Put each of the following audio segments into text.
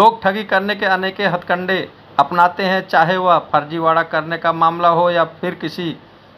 लोग ठगी करने के अनेके हथकंडे अपनाते हैं, चाहे वह फर्जीवाड़ा करने का मामला हो या फिर किसी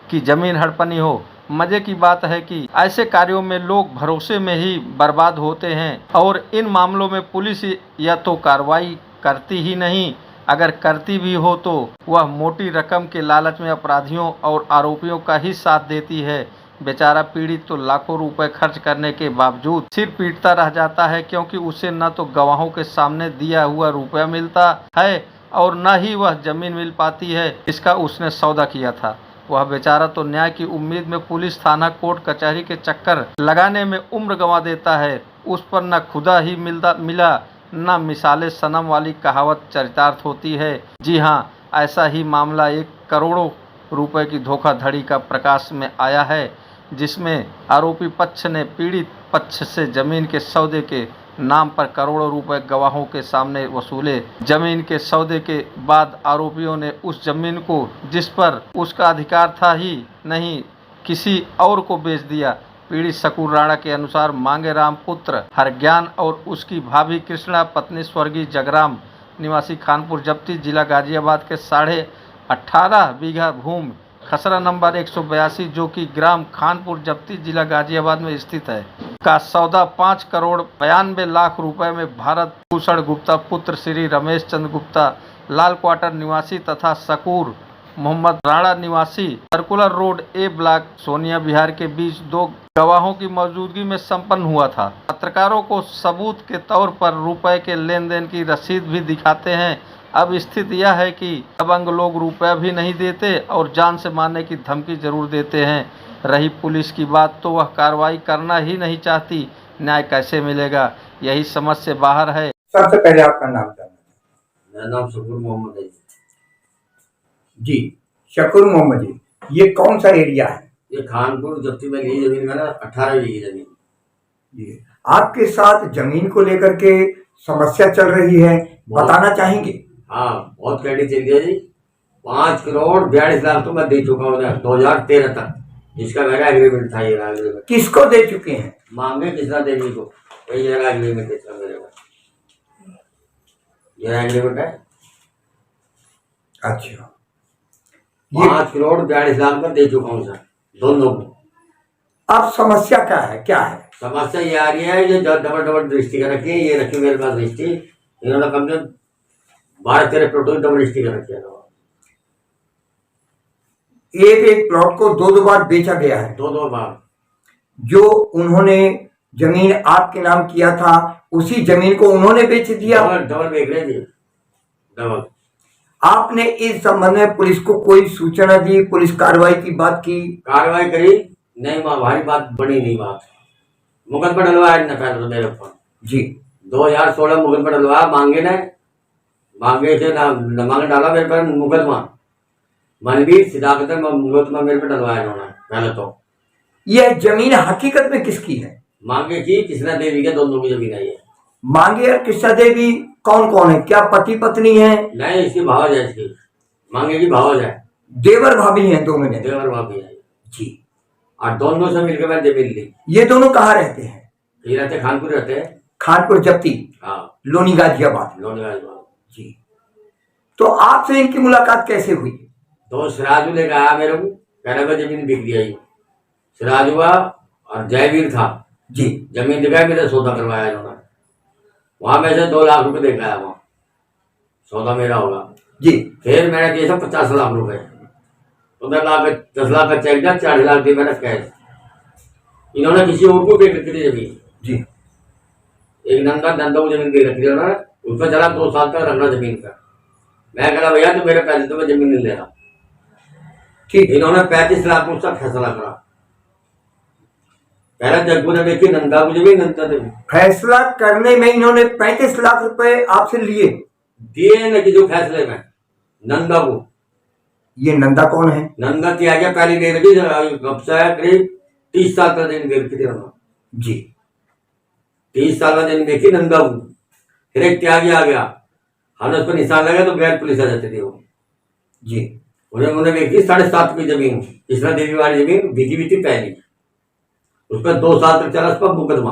की जमीन हड़पनी हो। मजे की बात है कि ऐसे कार्यों में लोग भरोसे में ही बर्बाद होते हैं और इन मामलों में पुलिस या तो कार्रवाई करती ही नहीं, अगर करती भी हो तो वह मोटी रकम के लालच में अपराधियों और आरोपियों का ही साथ देती है। बेचारा पीड़ित तो लाखों रुपए खर्च करने के बावजूद सिर पीटता रह जाता है, क्योंकि उसे न तो गवाहों के सामने दिया हुआ रुपया मिलता है और न ही वह जमीन मिल पाती है जिसका उसने सौदा किया था। वह बेचारा तो न्याय की उम्मीद में पुलिस थाना कोर्ट कचहरी के चक्कर लगाने में उम्र गंवा देता है। उस पर न खुदा ही मिला न मिसाले सनम वाली कहावत चरितार्थ होती है। जी हाँ, ऐसा ही मामला एक करोड़ों रुपए की धोखाधड़ी का प्रकाश में आया है, जिसमें आरोपी पक्ष ने पीड़ित पक्ष से जमीन के सौदे के नाम पर करोड़ों रुपए गवाहों के सामने वसूले। जमीन के सौदे के बाद आरोपियों ने उस जमीन को, जिस पर उसका अधिकार था ही नहीं, किसी और को बेच दिया। पीड़ित शकूर राणा के अनुसार मांगेराम पुत्र हरज्ञान और उसकी भाभी कृष्णा पत्नी स्वर्गीय जगराम निवासी खानपुर जप्ती जिला गाजियाबाद के 18.5 बीघा भूमि खसरा नंबर 182 जो कि ग्राम खानपुर जप्ती जिला गाजियाबाद में स्थित है का सौदा 5 करोड़ 92 लाख रुपए में भारत भूषण गुप्ता पुत्र श्री रमेश चंद्र गुप्ता लाल क्वार्टर निवासी तथा शकूर मोहम्मद राणा निवासी सर्कुलर रोड ए ब्लॉक सोनिया बिहार के बीच 2 गवाहों की मौजूदगी में संपन्न हुआ था। पत्रकारों को सबूत के तौर पर रुपए के लेन देन की रसीद भी दिखाते हैं। अब स्थिति यह है कि दबंग लोग रुपया भी नहीं देते और जान से मारने की धमकी जरूर देते हैं। रही पुलिस की बात तो वह कार्रवाई करना ही नहीं चाहती। न्याय कैसे मिलेगा, यही समझ से बाहर है। सबसे पहले आपका नाम जानना है। मेरा नाम शकूर मोहम्मद है जी। शकूर मोहम्मद जी, ये कौन सा एरिया है? ये खानपुर जप्ती में ली जमीन है ना, 18 बीघी जमीन। जी, आपके साथ जमीन को लेकर के समस्या चल रही है, बताना चाहेंगे? हाँ, बहुत कैटी चल गई जी। 5 करोड़ 42 लाख तो मैं दे चुका हूँ 2013 तक, जिसका मेरा एग्रीमेंट था। ये एग्रीमेंट किसको दे चुके हैं? मांगे कृष्णा देवी को, वही मेरा एग्रीमेंट है। मेरे को ये एग्रीमेंट है। अच्छा, 5 करोड़ 42 लाख में दे चुका हूँ सर, दोनों को। अब समस्या क्या है? समस्या ये आ रही है, ये डबल दृष्टि का रखी है। ये रखी मेरे पास दृष्टि, इन्होंने कम से 12-13 प्लॉट डबल दृष्टि का रखी है। एक प्लॉट को 2 बार बेचा गया है। 2 बार। जो उन्होंने जमीन आपके नाम किया था, उसी जमीन को उन्होंने बेच दिया। डबल बेच रहे थे, डबल। आपने इस संबंध में पुलिस को कोई सूचना दी? पुलिस कार्रवाई की बात की? कार्रवाई करी नहीं, हमारी बात बनी नहीं। बात मुकदमा डलवाया न मेरे ऊपर जी। 2016 मुकदमा डलवाया मांगे ने, मांगे से मांगे डाला मेरे पर मुकदमा। मनवीर सिद्धार्थ मुकदमा मेरे पर डलवाया इन्होंने। पहले तो यह जमीन हकीकत में किसकी है? मांगे की कृष्णा देवी के, दोनों की जमीन है ये। मांगे और कृष्णा देवी कौन कौन है? क्या पति पत्नी है? नहीं, इसकी भावज है। इसकी मांगे की भावज है। देवर भाभी हैं दोनों में? देवर भाभी है जी। और दोनों से मिलकर मैंने जमीन ली। ये दोनों कहाँ रहते हैं? ये रहते खानपुर रहते हैं। खानपुर जप्ती। हाँ, लोनी गाजियाबाद। लोनी गाजियाबाद जी। तो आपसे इनकी मुलाकात कैसे हुई? तो सिराजू लेकर आया मेरे को, कहने में जमीन बिक गई। सिराज हुआ और जयवीर था जी। जमीन दिखाई, मेरे सौदा करवाया इन्होंने। वहां में से 2 लाख रुपए देकर आया। वहां सौदा मेरा होगा जी। फिर मैंने दिए था 50 लाख रुपए। 15 लाख 10 लाख का चेक दिया, 40 लाख दिए मैंने कैश। इन्होंने किसी और को बेच रखी थी जमीन जी। एक नंदा को जमीन दे रखी थी उन्होंने। उसमें चला 2 साल तक रखना जमीन का। मैं कहा भैया तो मेरे पैसे तो मैं जमीन नहीं ले रहा। ठीक। इन्होंने 35 लाख में उसका फैसला करा। पहले जग्गू ने देखी नंदा को जमीन, नंदा ने फैसला करने में इन्होंने 35 लाख रुपए आपसे लिए? दिए न कि जो फैसले में नंदा को। ये नंदा कौन है? नंदा त्याग पहले दे रखी, करीब 30 साल का दिन दे रखी थी उन्होंने जी। 30 साल का दिन देखी नंदा को। फिर एक त्यागी आ गया, हमने उस पर निशान लगा तो गैर पुलिस आ जाती थी वो जी। उन्हें देखी 7.5 की जमीन, कृष्णा देवी वाली जमीन बिकी हुई थी पहली। उस पर 2 साल तक चला उस पर मुकदमा।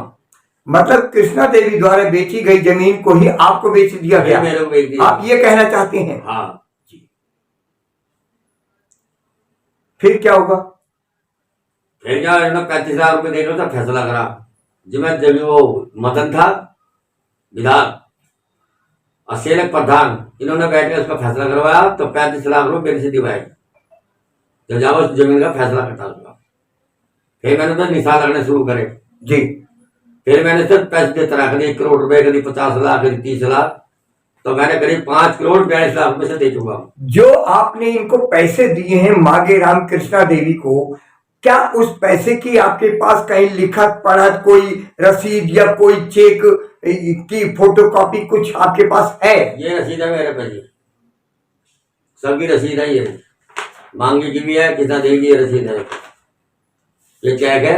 मतलब कृष्णा देवी द्वारा बेची गई जमीन को ही आपको बेच दिया गया, मेरे को बेच दिया। आप ये कहना चाहते हैं? हाँ जी। फिर क्या होगा? फिर क्या 35,000 रुपये देकर तो फैसला करा। जब वो मदन था विधायक और सेलक प्रधान, इन्होंने बैठ के उसका फैसला करवाया तो 35 लाख रुपये मेरे से दिवाए। जब जाओ उस जमीन का फैसला करता हुआ, फिर मैंने तो निशान लगने शुरू करे जी। फिर मैंने सिर्फ पैसे देता रहा, कभी 1 करोड़ रुपए, कभी 50 लाख, कभी 30 लाख, तो मैंने करीब 5 करोड़ 42 लाख रुपए से दे चुका हूँ। जो आपने इनको पैसे दिए हैं मांगेराम कृष्णा देवी को, क्या उस पैसे की आपके पास कहीं लिखत पढ़त कोई रसीद या कोई चेक की फोटोकॉपी कुछ आपके पास है? ये रसीद है मेरे पे जी, सबकी रसीद है। ये मांगी की भी है, कितना देगी ये रसीद है, ये चेक है,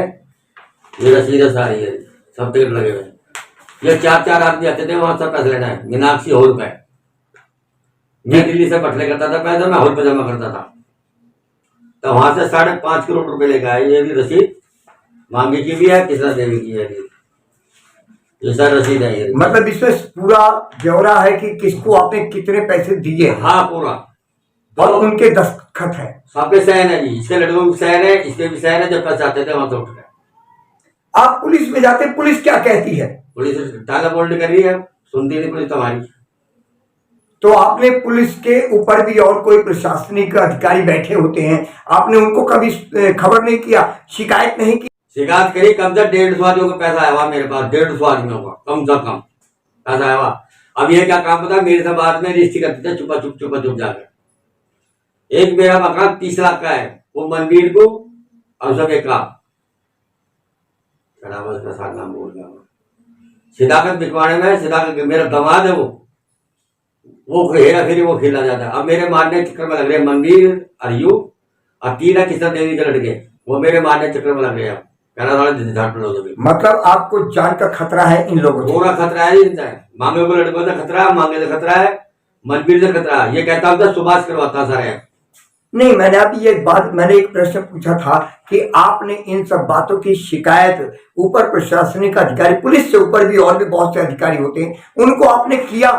ये रसीद है सारी है, सब टिकट लगे हुए। ये 4 आदमी आते थे वहां, सब पैसे लेना है। मीनाक्षी हॉल पे, मैं दिल्ली से बटले करता था पैसे, मैं हॉल पे जमा करता था, तो वहां से 5.5 करोड़ रुपए लेकर आए। ये भी रसीद मांगी की भी है, किसान देवी की है, ये सर रसीद है ये। मतलब इसमें पूरा ब्यौरा है कि किसको आपने कितने पैसे दिए? हाँ पूरा, और उनके दस्तखत है, सबके सहन है जी, इसके लड़कों की सहन है, इसके भी सहन है। जब पैसे आते थे वहां तो उठ गए। आप पुलिस में जाते, पुलिस क्या कहती है? पुलिस टाला बोल्ड कर रही है, सुनती नहीं पुलिस तुम्हारी। तो आपने पुलिस के ऊपर भी और कोई प्रशासनिक अधिकारी बैठे होते हैं, आपने उनको कभी खबर नहीं किया, शिकायत नहीं की? शिकायत करी, कम से 150 आदमियों का पैसा आया हुआ मेरे पास, 150 आदमियों का कम से कम पैसा आया हुआ। अब ये क्या काम पता, मेरे से बाद में रजिस्ट्री करते थे चुपा चुप जाकर। एक मेरा मकान 30 लाख का है, वो मनवीर को और सब एक लाख का साथ नाम बोल गया। सिदाकत बिकवाड़े में, सिदाकत मेरा दमाद है, वो हेरा फेरी वो खेला जाता है। अब मेरे मारने चक्कर में लग रहे मनवीर अरयू और 3 किशन देवी के लड़के, वो मेरे मारने चक्कर में लग रहे हैं। मतलब आपको जान का खतरा है इन लोगों को? पूरा खतरा है इनका, मांगे को लड़कों से खतरा है, मांगे से खतरा है, मनवीर से खतरा है। ये कहता हूँ सुभाष करवाता सारे। नहीं, मैंने एक प्रश्न पूछा था कि आपने इन सब बातों की शिकायत ऊपर प्रशासनिक अधिकारी, पुलिस से ऊपर भी और भी बहुत से अधिकारी होते हैं, उनको आपने किया?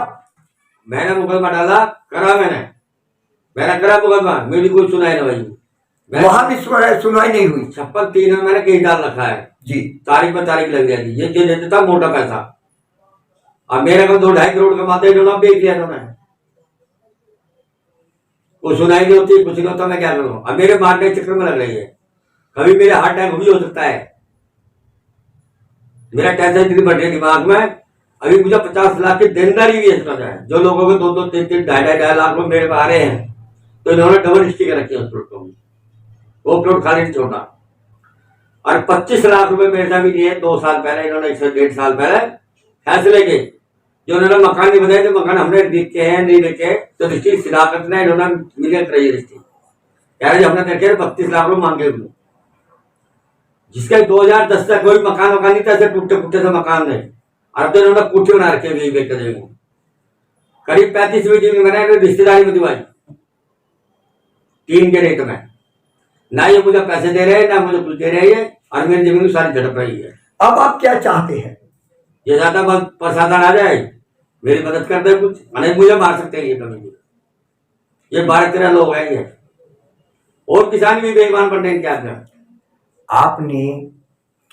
मैंने मुकदमा डाला, करा मैंने करा मुकदमा, मेरी कोई सुनाई न भाई। वहां भी सुनवाई नहीं हुई? 56(3) में मैंने केस डाल रखा है जी, तारीख पर तारीख लग जाएगी। ये दे देता था मोटा पैसा, अब मेरे को 2-2.5 करोड़ कमाते हैं, बेच दिया उन्होंने। कोई सुनाई नहीं होती, कुछ नहीं होता, मैं क्या करूँ? अब मेरे मारने चक्कर में लग रही है, कभी मेरे हार्ट अटैक भी हो सकता है। मेरा टेंशन इतनी बढ़ रही दिमाग में, अभी मुझे 50 लाख की देनदारी भी है। जो लोगों को 2-2, 3-3, 2.5 लाख रुपए मेरे पे आ रहे हैं, तो इन्होंने डबल स्टिकर रखी है उस प्लॉट को, वो प्लॉट खाली नहीं छोड़ा। और 25 लाख रुपए मेरे से भी लिए 2 साल पहले इन्होंने, 1.5 साल पहले फैसले के, जो उन्होंने मकान नहीं बनाए थे, मकान हमने देखे हैं नहीं देखे, तो रिश्ती सिदाकत ने इन्होंने मिले कराई रिश्ती, कह रहे हमने देखे 32 लाख रुपए मांगे हुए, जिसके 2010 तक कोई मकान नहीं था, ऐसे टूटे से मकान नहीं। अब तो इन्होंने कोठी बना रखे करीब 35 जमीन मैंने रिश्तेदारी में दिवाई 3 के रेट में। ना ये मुझे पैसे दे रहे हैं, ना मुझे कुछ दे रहे हैं, और मेरी जमीन सारी झड़प रही है। अब आप क्या चाहते हैं? ये ज्यादा प्रशासन आ जाए, मेरी मदद कर दे कुछ, नहीं मुझे मार सकते हैं ये कभी भी। ये 12-13 लोग हैं ये, और किसान भी बेईमान बनने हैं। क्या आपने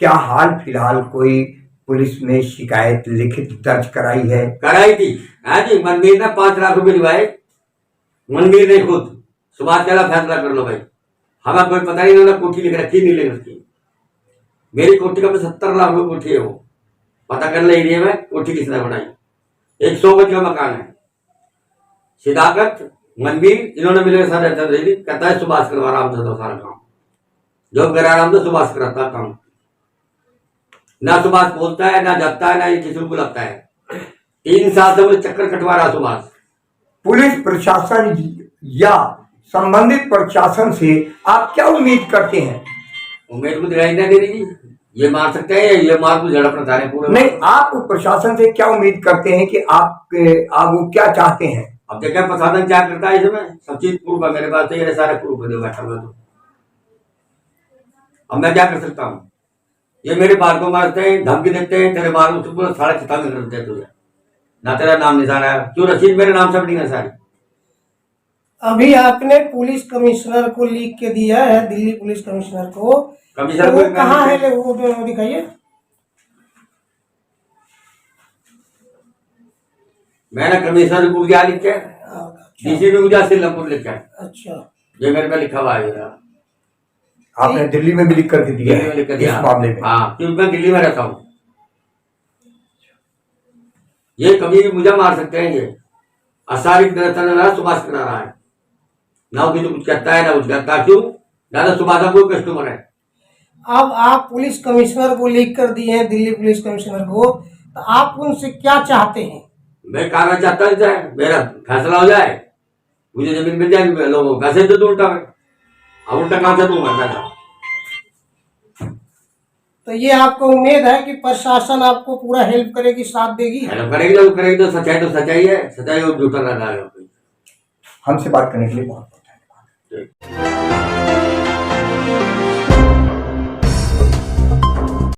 क्या हाल फिलहाल कोई पुलिस में शिकायत लिखित दर्ज कराई है? कराई थी, हाँ जी। मनवीर ने 5 लाख रुपए दिवाए, मनवीर ने खुद। सुभाष कहला फैसला कर लो भाई, हमें कोई पता नहीं, इन्होंने कोठी लिख रखी, नहीं लिख रखी। मेरी कोठी का 70 लाख रुपए कोठी है, वो पता कर ले एरिया में कोठी किसने बनाई। 100 गज का मकान है। सिदाकत, मनवीर, इन्होंने मिलकर सारे कहता है सुभाष करवा रहा हमसे सारा काम, जो करा रहा हमसे सुभाष कराता काम। ना सुभाष बोलता है, ना जाता है, ना ये किसी को लगता है। 3 साल से मुझे चक्कर कटवा रहा सुभाष। पुलिस प्रशासन या संबंधित प्रशासन से आप क्या उम्मीद करते हैं? उम्मीद को दिखाई नहीं दे रही, ये मार सकते हैं, ये मार को झड़प रखा है पूरे। नहीं, आप प्रशासन से क्या उम्मीद करते हैं कि आप वो क्या चाहते हैं? अब देखें प्रशासन क्या करता है इसमें, सब चीज प्रूफ है मेरे पास, ये सारे प्रूफ है बैठा हुआ। तो अब मैं क्या कर सकता हूँ? ये मेरे बाल को मारते हैं, धमकी देते हैं, तेरे बाल को पूरा साढ़े छता में करते हैं तुझे, ना तेरा नाम निशान है, क्यों रसीद मेरे नाम से बनी है सारी। अभी आपने पुलिस कमिश्नर को लिख के दिया है, दिल्ली पुलिस कमिश्नर को, कमिश्नर तो को वो कहाँ है, वो दिखाइए। मैंने कमिश्नर को क्या लिख के, डीसी भी मुझे सिलमपुर लिखा है, अच्छा, ये मेरे पे लिखा हुआ है। आपने दिल्ली में भी लिख करके दिया दिल्ली में लिख कर है दिया। इस मामले में? हाँ, क्योंकि मैं दिल्ली में रहता हूँ। ये कभी भी मुझे मार सकते हैं। ये असारिक सुभाष करा रहा है, ना वो कुछ कहता है ना कुछ कहता, क्यों ज्यादा सुभाष कोई कस्टमर है। अब आप पुलिस कमिश्नर को लिख कर दिए हैं, दिल्ली पुलिस कमिश्नर को, तो आप उनसे क्या चाहते हैं? मैं कागज चाहता है मेरा फैसला हो जाए, मुझे जमीन मिल जाए, लोगों कैसे दे दूं उल्टा में, अब उल्टा कहां से दूंगा पैसा। तो ये आपको उम्मीद है कि प्रशासन आपको पूरा हेल्प करेगी, साथ देगी? हेल्प करेगी तो सच्चाई है, सच्चाई और झूठा ना डालेगा। हमसे बात करने के लिए बहुत